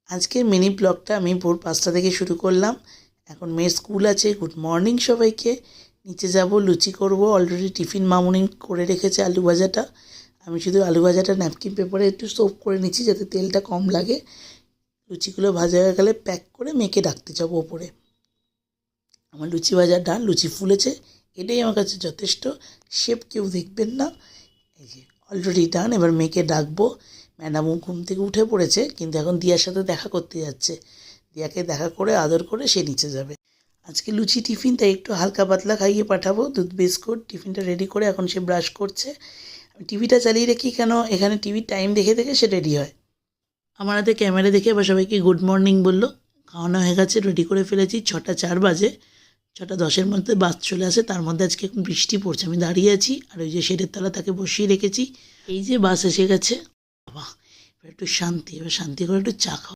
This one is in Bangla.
আজকের মিনি ব্লগটা আমি ভোর 5টা থেকে শুরু করলাম। এখন মেয়ের স্কুল আছে। গুড মর্নিং সবাইকে। নিচে যাব, লুচি করব। অলরেডি টিফিন মামুনি করে রেখেছে আলু ভাজাটা। আমি শুধু আলু ভাজাটা ন্যাপকিন পেপারে একটু সোপ করে নিচ্ছি যাতে তেলটা কম লাগে। লুচিগুলো ভাজা হয়ে গেলে প্যাক করে মেয়েকে ডাকতে যাব ওপরে। আমার লুচি ভাজার ডান, লুচি ফুলেছে, এটাই আমার কাছে যথেষ্ট। শেপ কেউ দেখবেন না। এই যে অলরেডি ডান। এবার মেয়েকে ডাকবো। ম্যাডামও ঘুম থেকে উঠে পড়েছে, কিন্তু এখন দিয়ার সাথে দেখা করতে যাচ্ছে। দিয়াকে দেখা করে আদর করে সে নিচে যাবে। আজকে লুচি টিফিন, তাই একটু হালকা পাতলা খাইয়ে পাঠাবো। দুধ বিস্কুট টিফিনটা রেডি করে এখন সে ব্রাশ করছে। আমি টিভিটা চালিয়ে রাখি, কেন এখানে টিভির টাইম দেখে দেখে সে রেডি হয়। আমার হাতে ক্যামেরা দেখে এবার সবাইকে গুড মর্নিং বললো। খাওয়ানো হয়ে গেছে, রেডি করে ফেলেছি। 6টা 4 বাজে। 6টা 10-এর মধ্যে বাস চলে আসে। তার মধ্যে আজকে এখন বৃষ্টি পড়ছে। আমি দাঁড়িয়ে আছি, আর ওই যে শেডের তলা তাকে বসিয়ে রেখেছি। এই যে বাস এসে গেছে। বাবা, এবার একটু শান্তি। এবার শান্তি করে একটু চা খাওয়া।